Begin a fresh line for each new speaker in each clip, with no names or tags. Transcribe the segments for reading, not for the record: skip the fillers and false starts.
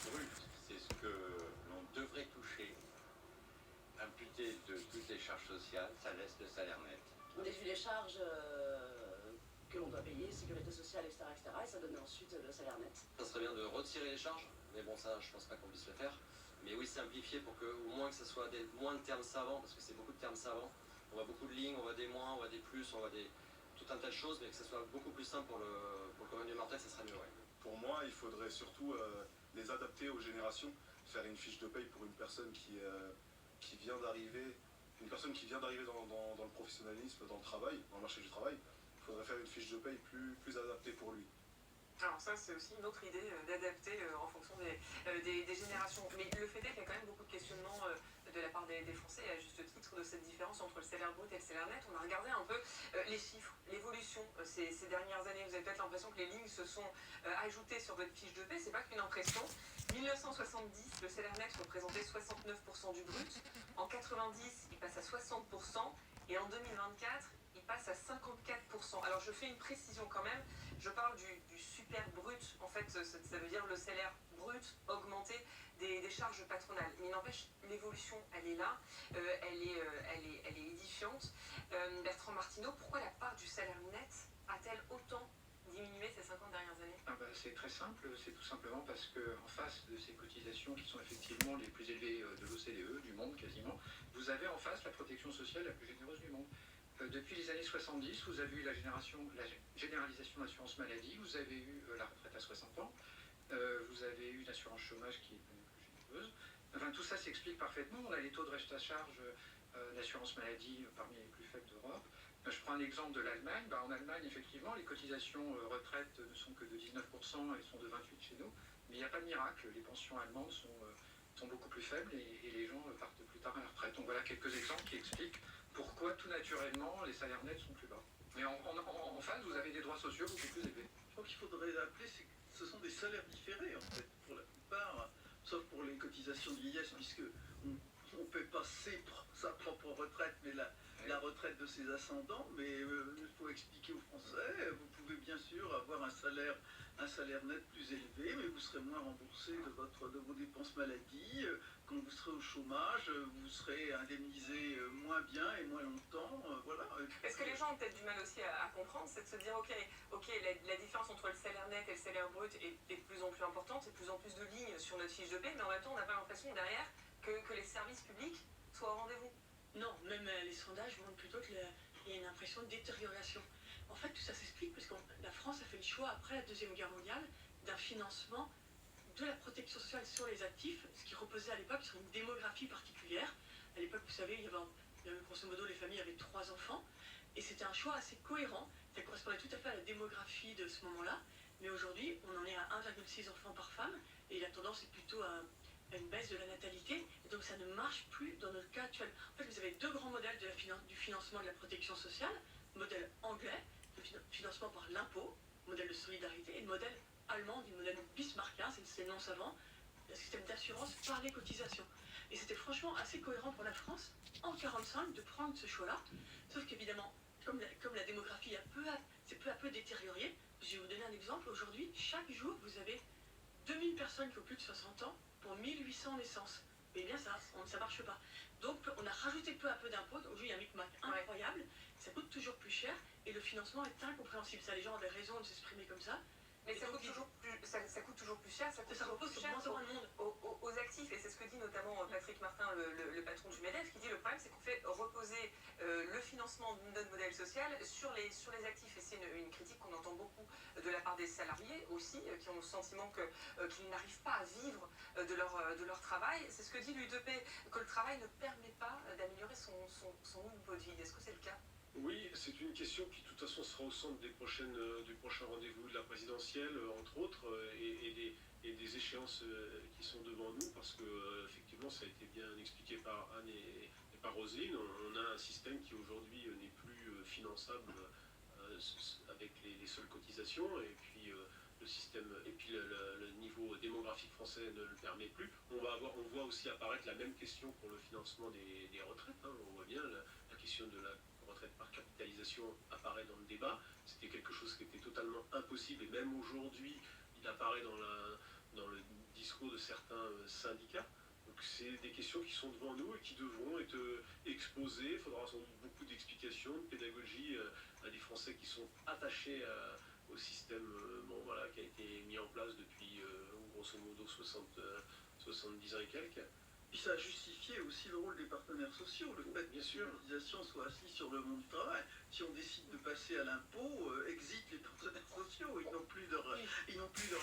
brut, c'est ce que l'on devrait toucher, imputé de toutes les charges sociales, ça laisse le salaire net.
On déduit les charges que l'on doit payer, sécurité sociale, etc., et ça donne ensuite le salaire net.
Ça serait bien de retirer les charges, mais bon, ça, je pense pas qu'on puisse le faire. Mais oui, simplifier pour que, au moins que ce soit moins de termes savants, parce que c'est beaucoup de termes savants. On voit beaucoup de lignes, on voit des moins, on voit des plus, on voit tout un tas de choses, mais que ce soit beaucoup plus simple pour le commun des mortels, ça serait mieux, ouais.
Pour moi, il faudrait surtout les adapter aux générations, faire une fiche de paye pour une personne qui vient d'arriver, dans le professionnalisme, dans le travail, dans le marché du travail. Il faudrait faire une fiche de paye plus adaptée pour lui.
Alors ça, c'est aussi une autre idée d'adapter en fonction des générations. Mais le fait est qu'il y a quand même beaucoup de questionnements de la part des Français, à juste titre, de cette différence entre le salaire brut et le salaire net. On a regardé un peu les chiffres, l'évolution ces dernières années. Vous avez peut-être l'impression que les lignes se sont ajoutées sur votre fiche de paie. C'est pas qu'une impression. 1970, le salaire net représentait 69% du brut. En 90, il passe à 60%. Et en 2024, il passe à 54%. Alors je fais une précision quand même, je parle du super brut, en fait ça veut dire le salaire brut augmenté des charges patronales. Mais n'empêche, l'évolution elle est là, elle est édifiante. Bertrand Martineau, pourquoi la part du salaire net a-t-elle autant diminué ces 50 dernières années?
C'est très simple, c'est tout simplement parce qu'en face de ces cotisations qui sont effectivement les plus élevées de l'OCDE, du monde quasiment, vous avez en face la protection sociale la plus généreuse du monde. Depuis les années 70, vous avez eu la généralisation de l'assurance maladie, vous avez eu la retraite à 60 ans, vous avez eu l'assurance chômage qui est devenue plus généreuse. Enfin, tout ça s'explique parfaitement. On a les taux de reste à charge d'assurance maladie parmi les plus faibles d'Europe. Je prends un exemple de l'Allemagne. En Allemagne, effectivement, les cotisations retraite ne sont que de 19%, elles sont de 28% chez nous. Mais il n'y a pas de miracle. Les pensions allemandes sont beaucoup plus faibles et les gens partent plus tard à la retraite. Donc voilà quelques exemples qui expliquent pourquoi tout naturellement les salaires nets sont plus bas. Mais en face, vous avez des droits sociaux beaucoup plus élevés.
Je crois qu'il faudrait appeler, ce sont des salaires différés en fait, pour la plupart, sauf pour les cotisations de vieillesse, puisque on ne paie pas sa propre retraite, mais la retraite de ses ascendants. Mais il faut expliquer aux Français, vous pouvez bien sûr avoir un salaire net plus élevé, mais vous serez moins remboursé de vos dépenses maladie. Quand vous serez au chômage, vous serez indemnisé moins bien et moins longtemps. Voilà.
Est-ce que les gens ont peut-être du mal aussi à comprendre, c'est de se dire, ok, la différence entre le salaire net et le salaire brut est de plus en plus importante, c'est de plus en plus de lignes sur notre fiche de paie, mais en même temps, on n'a pas l'impression derrière que les services publics soient au rendez-vous.
Non, même les sondages montrent plutôt qu'il y a une impression de détérioration. En fait, tout ça s'explique parce que la France a fait le choix, après la Deuxième Guerre mondiale, d'un financement de la protection sociale sur les actifs, ce qui reposait à l'époque sur une démographie particulière. À l'époque, vous savez, il y avait grosso modo, les familles avaient 3 enfants, et c'était un choix assez cohérent. Ça correspondait tout à fait à la démographie de ce moment-là, mais aujourd'hui, on en est à 1,6 enfants par femme, et la tendance est plutôt à une baisse de la natalité, et donc ça ne marche plus dans notre cas actuel. En fait, vous avez 2 grands modèles du financement de la protection sociale, modèle anglais, le financement par l'impôt, modèle de solidarité, et le modèle allemand, du modèle bismarckien, c'est le nom savant, le système d'assurance par les cotisations. Et c'était franchement assez cohérent pour la France, en 1945, de prendre ce choix-là, sauf qu'évidemment, comme la démographie s'est peu à peu détériorée, je vais vous donner un exemple. Aujourd'hui, chaque jour, vous avez 2000 personnes qui ont plus de 60 ans pour 1800 naissances. Mais bien ça marche pas. Donc on a rajouté peu à peu d'impôts. Aujourd'hui il y a un micmac incroyable, ça coûte toujours plus cher et le financement est incompréhensible. Ça, les gens avaient raison de s'exprimer comme ça.
Mais ça coûte toujours plus cher,
ça repose sur moins en moins de monde.
Aux actifs, et c'est ce que dit notamment Patrick Martin, le patron du MEDEF, qui dit le problème c'est qu'on fait reposer le financement de notre modèle social sur les actifs. Et c'est une critique qu'on entend beaucoup de la part des salariés aussi, qui ont le sentiment qu'ils n'arrivent pas à vivre de leur travail. C'est ce que dit l'UDP, que le travail ne permet pas d'améliorer son niveau de vie. Est-ce que c'est le cas ?
Oui, c'est une question qui de toute façon sera au centre du prochain rendez-vous de la présidentielle, entre autres, et des échéances qui sont devant nous, parce que effectivement ça a été bien expliqué par Anne et par Roselyne. On a un système qui aujourd'hui n'est plus finançable avec les seules cotisations, et puis le niveau démographique français ne le permet plus. On voit aussi apparaître la même question pour le financement des retraites. On voit bien la question de la retraite par capitalisation apparaît dans le débat. C'était quelque chose qui était totalement impossible, et même aujourd'hui il apparaît dans le discours discours de certains syndicats. Donc c'est des questions qui sont devant nous et qui devront être exposées. Il faudra sans doute beaucoup d'explications, de pédagogie à des Français qui sont attachés au système qui a été mis en place depuis grosso modo 70 ans et quelques.
Puis ça a justifié aussi le rôle des partenaires sociaux, le fait que les cotisations soient assises sur le monde du travail. Si on décide de passer à l'impôt, exit les partenaires sociaux, ils n'ont plus leur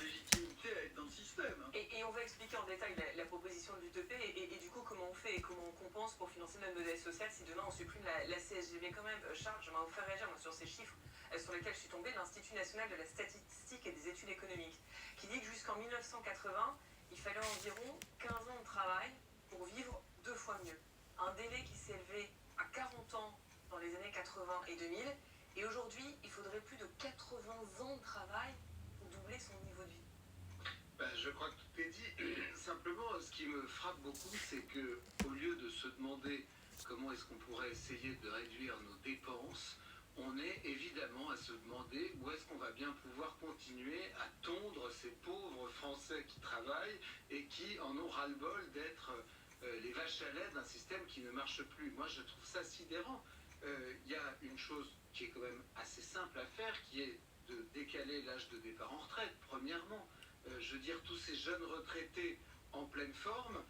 légitimité à être dans le système. Hein.
Et on va expliquer en détail la proposition de l'UTP et du coup comment on fait et comment on compense pour financer notre modèle social si demain on supprime la CSG. Mais quand même, Charles, j'aimerais vous faire réagir sur ces chiffres sur lesquels je suis tombée, l'Institut national de la statistique et des études économiques, qui dit que jusqu'en 1980, il fallait environ 15 ans de travail pour vivre 2 fois mieux. Un délai qui s'est élevé à 40 ans dans les années 80 et 2000, et aujourd'hui, il faudrait plus de 80 ans de travail pour doubler son niveau de vie.
Je crois que tout est dit. Simplement, ce qui me frappe beaucoup, c'est que au lieu de se demander comment est-ce qu'on pourrait essayer de réduire nos dépenses, on est évidemment à se demander où est-ce qu'on va bien pouvoir continuer à tondre ces pauvres Français qui travaillent et qui en ont ras-le-bol d'être les vaches à lait d'un système qui ne marche plus. Moi, je trouve ça sidérant. Il y a une chose qui est quand même assez simple à faire, qui est de décaler l'âge de départ en retraite, premièrement. Je veux dire, tous ces jeunes retraités en pleine forme,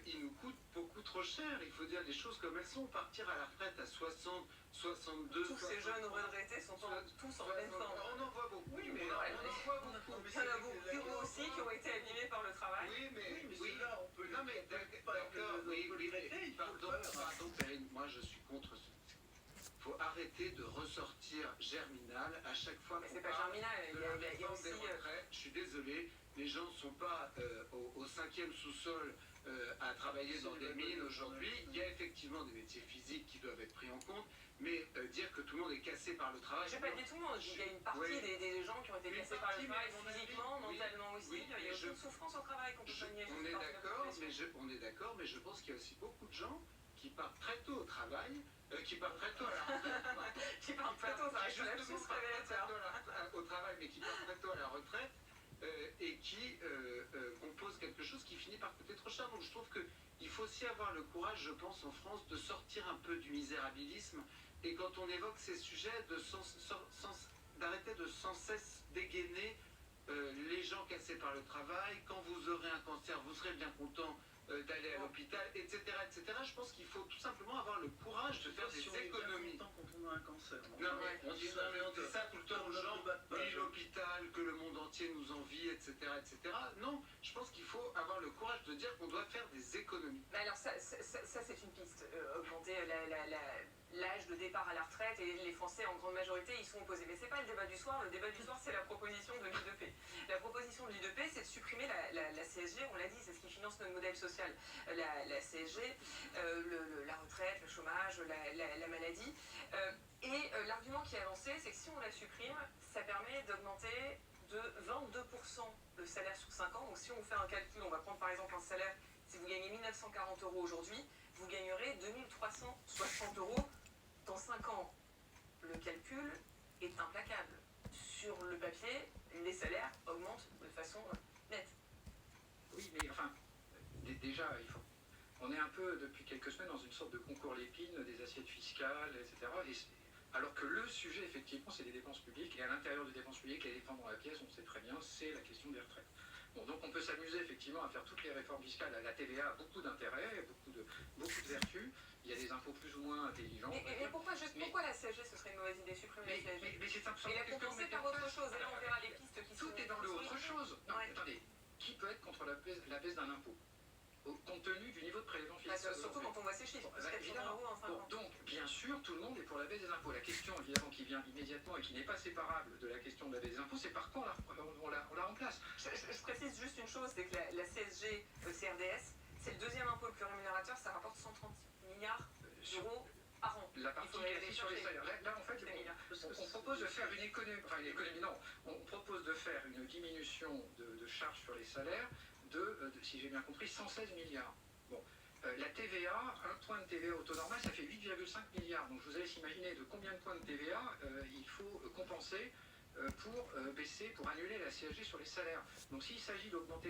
ils nous coûtent beaucoup trop cher. Il faut dire les choses comme elles sont. Partir à la retraite à 60, 62...
Tous ces jeunes retraités sont tous en pleine forme.
On en voit beaucoup.
Oui, mais
on en voit beaucoup.
Il y en a beaucoup aussi qui ont été abîmés par le travail.
Oui, mais
ceux-là, on peut
non, mais d'accord, oui, pardon, Perrine, moi je suis contre ce. Il faut arrêter de ressortir Germinal à chaque fois
Mais
qu'on
c'est pas
parle
Germinal,
de
il y
la
a
réforme
aussi...
des retraites. Je suis désolé, les gens ne sont pas au 5e sous-sol à travailler dans des mines aujourd'hui. Il y a effectivement des métiers physiques qui doivent être pris en compte, mais dire que tout le monde est cassé par le travail...
Je n'ai pas dit tout le monde, il y a une partie des gens qui ont été cassés par le travail physiquement, mentalement aussi. Il y a beaucoup de souffrance au travail qu'on peut soigner.
On est d'accord, mais je pense qu'il y a aussi beaucoup de gens qui partent très tôt au travail, qui partent très tôt à la retraite.
Qui partent très tôt, ça reste
Justement, au travail, mais qui partent très tôt à la retraite et qui composent quelque chose qui finit par coûter trop cher. Donc je trouve qu'il faut aussi avoir le courage, je pense, en France, de sortir un peu du misérabilisme et quand on évoque ces sujets, d'arrêter de sans cesse dégainer les gens cassés par le travail. Quand vous aurez un cancer, vous serez bien content d'aller à l'hôpital, etc., etc. Je pense qu'il faut tout simplement avoir le courage de faire des économies.
Quand on a un cancer.
Non, mais on dit ça tout le temps aux gens. Oui, l'hôpital, que le monde entier nous envie, etc., etc. Non, je pense qu'il faut avoir le courage de dire qu'on doit faire des économies.
Mais alors ça c'est une piste. Augmenter l'âge de départ à la retraite et les Français en grande majorité ils sont opposés. Mais c'est pas le débat du soir. Le débat du soir c'est la proposition de l'UDP. La proposition de l'UDP c'est de supprimer la CSG. On l'a dit, c'est ce qui finance notre modèle social. La CSG, la retraite, le chômage, la maladie. Et l'argument qui est avancé c'est que si on la supprime, ça permet d'augmenter de 22% le salaire sur 5 ans. Donc si on fait un calcul, on va prendre par exemple un salaire, si vous gagnez 1 940 € aujourd'hui, vous gagnerez 2 360 € dans 5 ans. Le calcul est implacable. Sur le papier, les salaires augmentent de façon nette.
Oui, mais enfin, déjà, on est un peu, depuis quelques semaines, dans une sorte de concours Lépine, des assiettes fiscales, etc. Alors que le sujet, effectivement, c'est les dépenses publiques, et à l'intérieur des dépenses publiques, les dépenses dans la pièce, on sait très bien, c'est la question des retraites. Bon, donc on peut s'amuser effectivement à faire toutes les réformes fiscales. La TVA a beaucoup d'intérêts, beaucoup de vertus. Il y a des impôts plus ou moins intelligents.
Mais pourquoi la CSG ce serait une mauvaise idée, supprimer la CSG?
Mais c'est simplement...
Et la compenser par autre chose. Et là on verra les pistes qui sont...
Tout est dans le autre chose. Non,
ouais.
Attendez, qui peut être contre la baisse d'un impôt compte tenu du niveau de prélèvement fiscal?
Surtout quand on voit ces chiffres, plus 400 € en 5 ans.
Donc, bien sûr, tout le monde est pour la baisse des impôts. La question, évidemment, qui vient immédiatement et qui n'est pas séparable de la question de la baisse des impôts, c'est par quoi on la remplace.
Je précise juste une chose, c'est que la CSG, CRDS, c'est le deuxième impôt le plus rémunérateur, ça rapporte 130 milliards d'euros par an.
La partie qui est sur les salaires. Là, en fait, on propose de faire une économie, on propose de faire une diminution de charges sur les salaires de, si j'ai bien compris, 116 milliards. Bon, la TVA, un point de TVA au taux normal, ça fait 8,5 milliards. Donc je vous laisse imaginer de combien de points de TVA il faut compenser pour baisser, pour annuler la CSG sur les salaires. Donc s'il s'agit d'augmenter